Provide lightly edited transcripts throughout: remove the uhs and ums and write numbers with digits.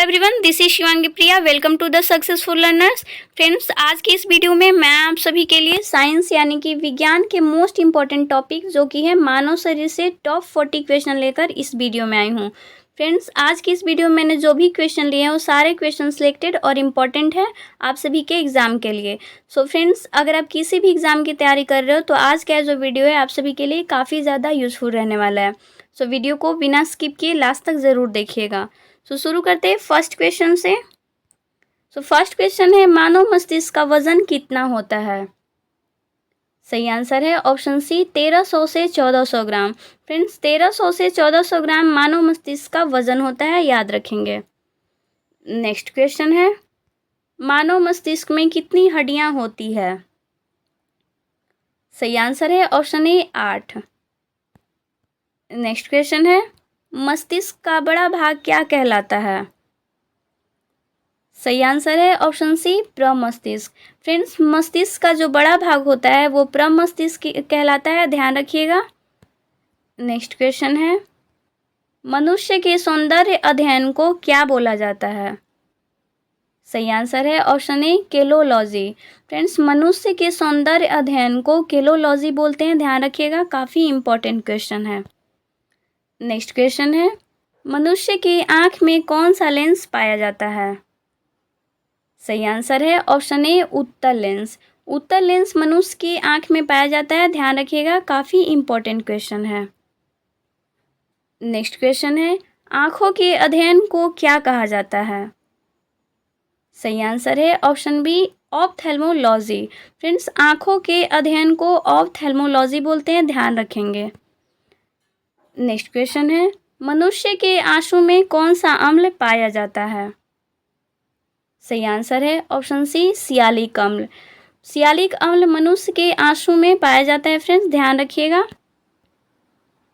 Everyone, this is Shivangi Priya. Welcome to the successful learners. Friends, आज की इस वीडियो में मैं आप सभी के लिए साइंस यानी कि विज्ञान के मोस्ट इंपॉर्टेंट टॉपिक जो कि है मानव शरीर से टॉप 40 क्वेश्चन लेकर इस वीडियो में आई हूँ। फ्रेंड्स, आज की इस वीडियो में मैंने जो भी क्वेश्चन लिए हैं वो सारे क्वेश्चन सिलेक्टेड और इम्पॉर्टेंट है आप सभी के एग्जाम के लिए। सो फ्रेंड्स, अगर आप किसी भी एग्जाम की तैयारी कर रहे हो तो आज का जो वीडियो है आप सभी के लिए काफ़ी ज़्यादा यूजफुल रहने वाला है। सो वीडियो को बिना स्किप किए लास्ट तक ज़रूर देखिएगा। तो शुरू करते हैं फर्स्ट क्वेश्चन से। फर्स्ट क्वेश्चन है, मानव मस्तिष्क का वजन कितना होता है? सही आंसर है ऑप्शन सी 1300 से 1400 ग्राम। फ्रेंड्स, 1300 से 1400 ग्राम मानव मस्तिष्क का वजन होता है, याद रखेंगे। नेक्स्ट क्वेश्चन है, मानव मस्तिष्क में कितनी हड्डियां होती है? सही आंसर है ऑप्शन ए 8। नेक्स्ट क्वेश्चन है, मस्तिष्क का बड़ा भाग क्या कहलाता है? सही आंसर है ऑप्शन सी प्रमस्तिष्क। फ्रेंड्स, मस्तिष्क का जो बड़ा भाग होता है वो प्रमस्तिष्क कहलाता है, ध्यान रखिएगा। नेक्स्ट क्वेश्चन है, मनुष्य के सौंदर्य अध्ययन को क्या बोला जाता है? सही आंसर है ऑप्शन ए केलोलॉजी। फ्रेंड्स, मनुष्य के सौंदर्य अध्ययन को केलोलॉजी बोलते हैं, ध्यान रखिएगा, काफ़ी इंपॉर्टेंट क्वेश्चन है। नेक्स्ट क्वेश्चन है, मनुष्य की आँख में कौन सा लेंस पाया जाता है? सही आंसर है ऑप्शन ए उत्तल लेंस। उत्तल लेंस मनुष्य की आँख में पाया जाता है, ध्यान रखिएगा, काफ़ी इंपॉर्टेंट क्वेश्चन है। नेक्स्ट क्वेश्चन है, आँखों के अध्ययन को क्या कहा जाता है? सही आंसर है ऑप्शन बी ऑप्थेल्मोलॉजी। फ्रेंड्स, आँखों के अध्ययन को ऑप्थेल्मोलॉजी बोलते हैं, ध्यान रखेंगे। नेक्स्ट क्वेश्चन है, मनुष्य के आंसू में कौन सा अम्ल पाया जाता है? सही आंसर है ऑप्शन सी सियालिक अम्ल। सियालिक अम्ल मनुष्य के आंसू में पाया जाता है, फ्रेंड्स, ध्यान रखिएगा।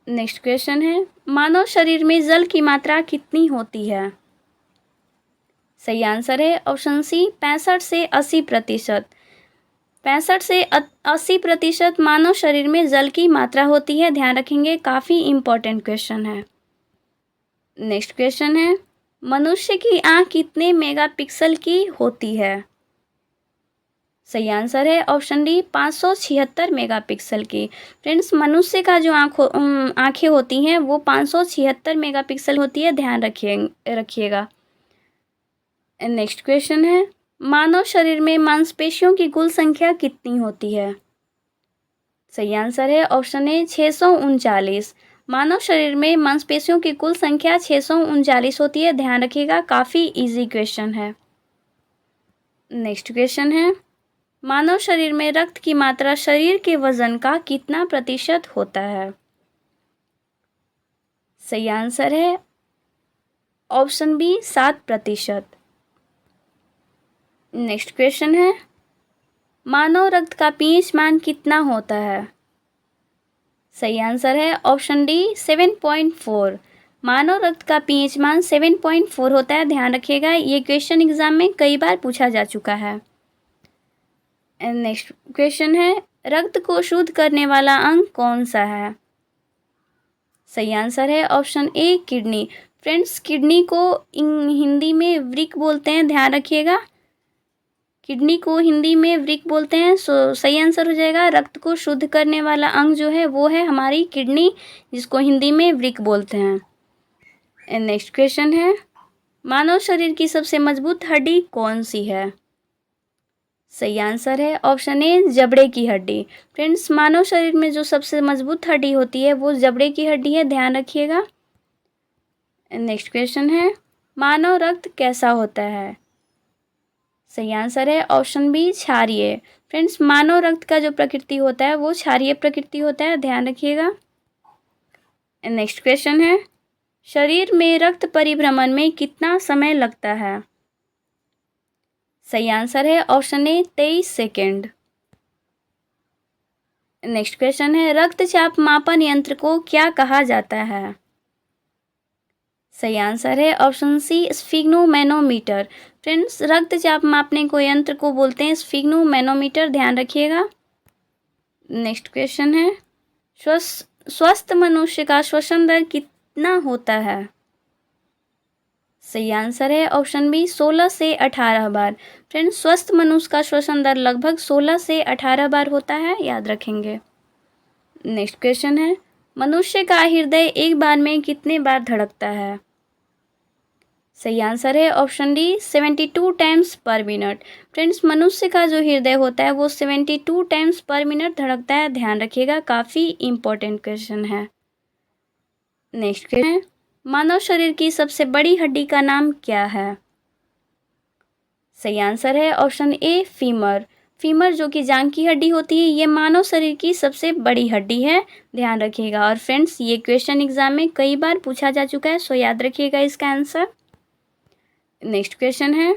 नेक्स्ट क्वेश्चन है, मानव शरीर में जल की मात्रा कितनी होती है? सही आंसर है ऑप्शन सी 65 से 80%। 65 से 80% मानव शरीर में जल की मात्रा होती है, ध्यान रखेंगे, काफ़ी इंपॉर्टेंट क्वेश्चन है। नेक्स्ट क्वेश्चन है, मनुष्य की आँख कितने मेगापिक्सल की होती है? सही आंसर है ऑप्शन डी 576 मेगापिक्सल की। फ्रेंड्स, मनुष्य का जो आँखें होती हैं वो 576 मेगापिक्सल होती है, ध्यान रखिएगा। नेक्स्ट क्वेश्चन है, मानव शरीर में मांसपेशियों की कुल संख्या कितनी होती है? सही आंसर है ऑप्शन ए 639। मानव शरीर में मांसपेशियों की कुल संख्या 639 होती है, ध्यान रखिएगा, काफ़ी इजी क्वेश्चन है। नेक्स्ट क्वेश्चन है, मानव शरीर में रक्त की मात्रा शरीर के वजन का कितना प्रतिशत होता है? सही आंसर है ऑप्शन बी 7%। नेक्स्ट क्वेश्चन है, मानव रक्त का पीएच मान कितना होता है? सही आंसर है ऑप्शन डी 7.4। मानव रक्त का पीएच मान 7.4 होता है, ध्यान रखिएगा, ये क्वेश्चन एग्जाम में कई बार पूछा जा चुका है। नेक्स्ट क्वेश्चन है, रक्त को शुद्ध करने वाला अंग कौन सा है? सही आंसर है ऑप्शन ए किडनी। फ्रेंड्स, किडनी को हिंदी में वृक्क बोलते हैं, ध्यान रखिएगा, किडनी को हिंदी में वृक्क बोलते हैं। सही आंसर हो जाएगा, रक्त को शुद्ध करने वाला अंग जो है वो है हमारी किडनी, जिसको हिंदी में वृक्क बोलते हैं। नेक्स्ट क्वेश्चन है, मानव शरीर की सबसे मजबूत हड्डी कौन सी है? सही आंसर है ऑप्शन ए जबड़े की हड्डी। फ्रेंड्स, मानव शरीर में जो सबसे मजबूत हड्डी होती है वो जबड़े की हड्डी है, ध्यान रखिएगा। नेक्स्ट क्वेश्चन है, मानव रक्त कैसा होता है? सही आंसर है ऑप्शन बी क्षारीय। फ्रेंड्स, मानव रक्त का जो प्रकृति होता है वो क्षारीय प्रकृति होता है, ध्यान रखिएगा। नेक्स्ट क्वेश्चन है, शरीर में रक्त परिभ्रमण में कितना समय लगता है? सही आंसर है ऑप्शन ए 23 सेकेंड। नेक्स्ट क्वेश्चन है, रक्तचाप मापन यंत्र को क्या कहा जाता है? सही आंसर है ऑप्शन सी स्फिग्नोमैनोमीटर। फ्रेंड्स, रक्तचाप मापने को यंत्र को बोलते हैं स्फिग्नोमैनोमीटर, ध्यान रखिएगा। नेक्स्ट क्वेश्चन है, स्वस्थ मनुष्य का श्वसन दर कितना होता है? सही आंसर है ऑप्शन बी 16 से 18 बार। फ्रेंड्स, स्वस्थ मनुष्य का श्वसन दर लगभग 16 से 18 बार होता है, याद रखेंगे। नेक्स्ट क्वेश्चन है, मनुष्य का हृदय एक बार में कितने बार धड़कता है? सही आंसर है ऑप्शन डी 72 टाइम्स पर मिनट। फ्रेंड्स, मनुष्य का जो हृदय होता है वो 72 टाइम्स पर मिनट धड़कता है, ध्यान रखिएगा, काफ़ी इंपॉर्टेंट क्वेश्चन है। नेक्स्ट क्वेश्चन है, मानव शरीर की सबसे बड़ी हड्डी का नाम क्या है? सही आंसर है ऑप्शन ए फीमर। फीमर जो कि जांघ की हड्डी होती है, ये मानव शरीर की सबसे बड़ी हड्डी है, ध्यान रखिएगा। और फ्रेंड्स, ये क्वेश्चन एग्जाम में कई बार पूछा जा चुका है, सो याद रखिएगा इसका आंसर। नेक्स्ट क्वेश्चन है,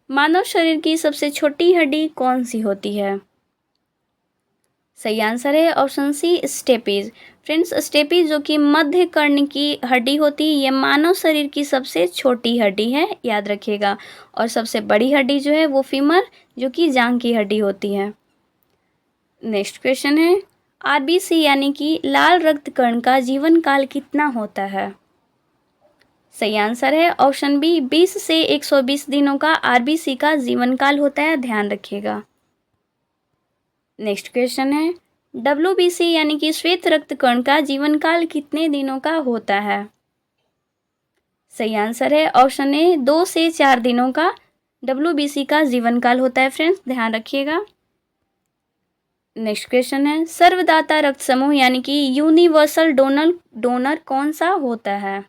मानव शरीर की सबसे छोटी हड्डी कौन सी होती है? सही आंसर है option C steppes. Friends, steppes जो कि मध्य कर्ण की हड्डी होती है, ये मानव शरीर की सबसे छोटी हड्डी है, याद रखिएगा। और सबसे बड़ी हड्डी जो है वो फीमर जो कि जांघ की हड्डी होती है। नेक्स्ट क्वेश्चन है, आरबीसी यानी कि लाल रक्त कण का जीवन काल कितना होता है? सही आंसर है ऑप्शन बी 20 से 120 दिनों का आरबीसी का जीवन काल होता है, ध्यान रखिएगा। नेक्स्ट क्वेश्चन है, डब्ल्यूबीसी यानी कि श्वेत रक्त कण का जीवन काल कितने दिनों का होता है? सही आंसर है ऑप्शन ए 2 से 4 दिनों का डब्ल्यूबीसी का जीवन काल होता है, फ्रेंड्स, ध्यान रखिएगा। नेक्स्ट क्वेश्चन है, सर्वदाता रक्त समूह यानी कि यूनिवर्सल डोनर कौन सा होता है?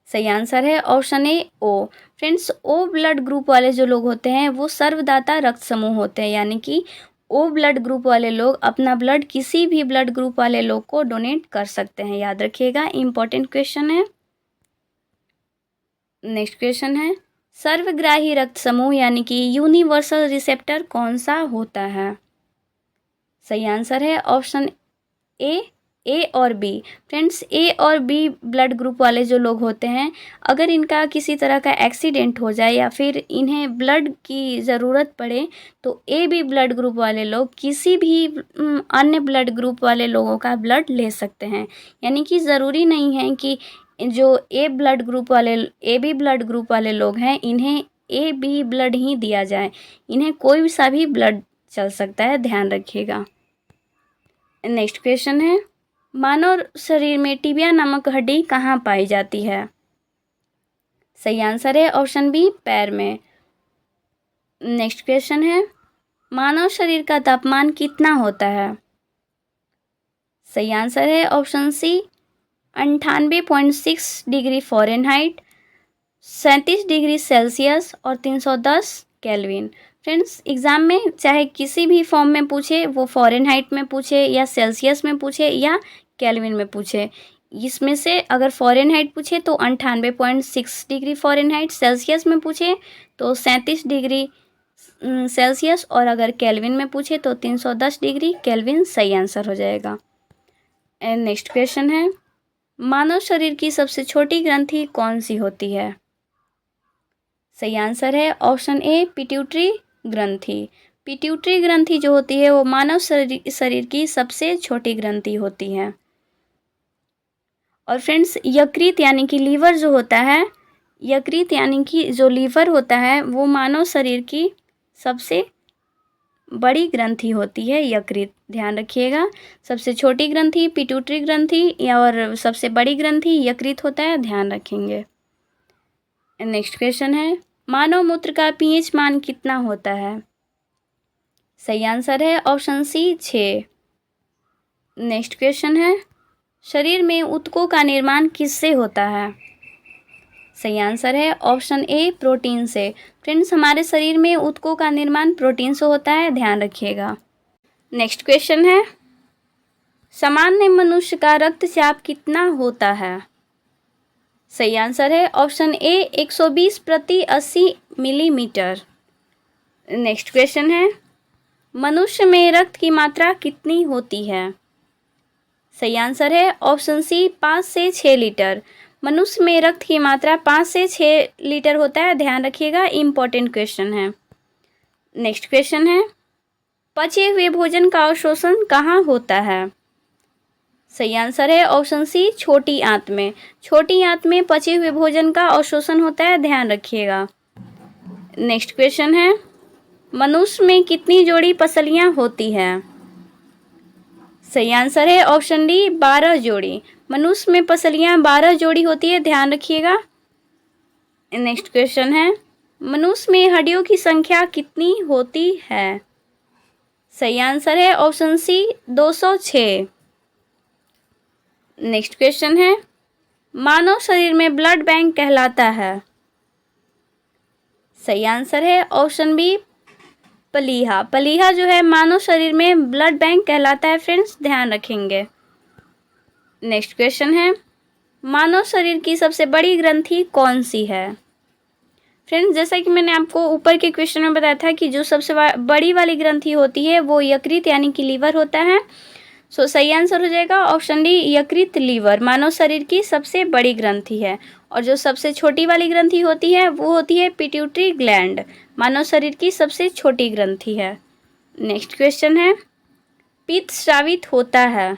सही आंसर है option A O. Friends, O blood group वाले जो लोग होते हैं वो सर्वदाता रक्त समूह होते हैं, यानी कि ओ ब्लड ग्रुप वाले लोग अपना ब्लड किसी भी ब्लड ग्रुप वाले लोग को डोनेट कर सकते हैं, याद रखिएगा, इंपॉर्टेंट क्वेश्चन है। नेक्स्ट क्वेश्चन है, सर्वग्राही रक्त समूह यानी कि यूनिवर्सल रिसेप्टर कौन सा होता है? सही आंसर है ऑप्शन ए और बी। फ्रेंड्स, ए और बी ब्लड ग्रुप वाले जो लोग होते हैं, अगर इनका किसी तरह का एक्सीडेंट हो जाए या फिर इन्हें ब्लड की ज़रूरत पड़े तो ए बी ब्लड ग्रुप वाले लोग किसी भी अन्य ब्लड ग्रुप वाले लोगों का ब्लड ले सकते हैं। यानी कि ज़रूरी नहीं है कि जो ए बी ब्लड ग्रुप वाले लोग हैं इन्हें ए बी ब्लड ही दिया जाए, इन्हें कोई सा भी ब्लड चल सकता है, ध्यान रखिएगा। नेक्स्ट क्वेश्चन है, मानव शरीर में टिबिया नामक हड्डी कहाँ पाई जाती है? सही आंसर है ऑप्शन बी पैर में। नेक्स्ट क्वेश्चन है, मानव शरीर का तापमान कितना होता है? सही आंसर है option C 98.6 degree Fahrenheit, 37 degree Celsius और 310 केल्विन। फ्रेंड्स, एग्ज़ाम में चाहे किसी भी फॉर्म में पूछे, वो फ़ारेनहाइट में पूछे या सेल्सियस में पूछे या केल्विन में पूछे, इसमें से अगर फ़ारेनहाइट पूछे तो 98.6 डिग्री फ़ारेनहाइट, सेल्सियस में पूछे तो 37 डिग्री सेल्सियस और अगर केल्विन में पूछे तो 310 डिग्री केल्विन सही आंसर हो जाएगा। एंड नेक्स्ट क्वेश्चन है, मानव शरीर की सबसे छोटी ग्रंथि कौन सी होती है? सही आंसर है ऑप्शन ए पिट्यूटरी ग्रंथि। पिट्यूटरी ग्रंथि जो होती है वो मानव शरीर की सबसे छोटी ग्रंथि होती है। और फ्रेंड्स, यकृत यानी कि लीवर जो होता है, यकृत यानी कि जो लीवर होता है वो मानव शरीर की सबसे बड़ी ग्रंथि होती है, यकृत, ध्यान रखिएगा। सबसे छोटी ग्रंथि पिट्यूटरी ग्रंथि और सबसे बड़ी ग्रंथि यकृत होता है, ध्यान रखेंगे। नेक्स्ट क्वेश्चन है, मानव मूत्र का पीएच मान कितना होता है? सही आंसर है ऑप्शन सी 6। नेक्स्ट क्वेश्चन है, शरीर में ऊतकों का निर्माण किससे होता है? सही आंसर है ऑप्शन ए प्रोटीन से। फ्रेंड्स, हमारे शरीर में ऊतकों का निर्माण प्रोटीन से होता है, ध्यान रखिएगा। नेक्स्ट क्वेश्चन है, सामान्य मनुष्य का रक्तचाप कितना होता है? सही आंसर है ऑप्शन ए 120 प्रति 80 मिलीमीटर। नेक्स्ट क्वेश्चन है, मनुष्य में रक्त की मात्रा कितनी होती है? सही आंसर है ऑप्शन सी 5 से 6 लीटर। मनुष्य में रक्त की मात्रा 5 से 6 लीटर होता है, ध्यान रखिएगा, इंपॉर्टेंट क्वेश्चन है। नेक्स्ट क्वेश्चन है, पचे हुए भोजन का अवशोषण कहाँ होता है? सही आंसर है ऑप्शन सी छोटी आंत में। छोटी आंत में पचे हुए भोजन का अवशोषण होता है, ध्यान रखिएगा। नेक्स्ट क्वेश्चन है, मनुष्य में कितनी जोड़ी पसलियां होती है? सही आंसर है ऑप्शन डी 12 जोड़ी। मनुष्य में पसलियां 12 जोड़ी होती है, ध्यान रखिएगा। नेक्स्ट क्वेश्चन है, मनुष्य में हड्डियों की संख्या कितनी होती है? सही आंसर है ऑप्शन सी 206। नेक्स्ट क्वेश्चन है, मानव शरीर में ब्लड बैंक कहलाता है? सही आंसर है ऑप्शन बी प्लीहा। प्लीहा जो है मानव शरीर में ब्लड बैंक कहलाता है फ्रेंड्स, ध्यान रखेंगे। नेक्स्ट क्वेश्चन है, मानव शरीर की सबसे बड़ी ग्रंथि कौन सी है? फ्रेंड्स जैसा कि मैंने आपको ऊपर के क्वेश्चन में बताया था कि जो सबसे बड़ी वाली ग्रंथि होती है वो यकृत यानी कि लीवर होता है। सो सही आंसर हो जाएगा ऑप्शन डी यकृत लीवर मानव शरीर की सबसे बड़ी ग्रंथि है। और जो सबसे छोटी वाली ग्रंथि होती है वो होती है पिट्यूटरी ग्लैंड, मानव शरीर की सबसे छोटी ग्रंथि है। नेक्स्ट क्वेश्चन है, पित्त स्रावित होता है?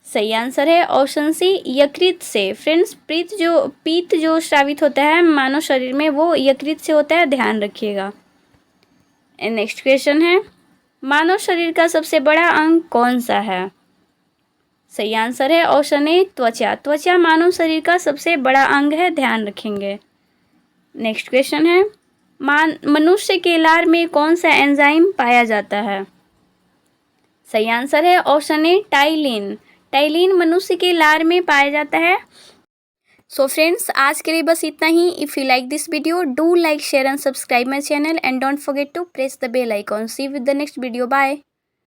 सही आंसर है ऑप्शन सी यकृत से। फ्रेंड्स पित्त जो स्रावित होता है मानव शरीर में वो यकृत से होता है, ध्यान रखिएगा। नेक्स्ट क्वेश्चन है, मानव शरीर का सबसे बड़ा अंग कौन सा है? सही आंसर है ऑप्शन ए त्वचा। त्वचा मानव शरीर का सबसे बड़ा अंग है, ध्यान रखेंगे। नेक्स्ट क्वेश्चन है, मनुष्य के लार में कौन सा एंजाइम पाया जाता है? सही आंसर है ऑप्शन ए टाइलिन। टाइलिन मनुष्य के लार में पाया जाता है। सो फ्रेंड्स आज के लिए बस इतना ही। If you like this video do like share and subscribe my channel and don't forget to press the bell icon. See with the next video, bye.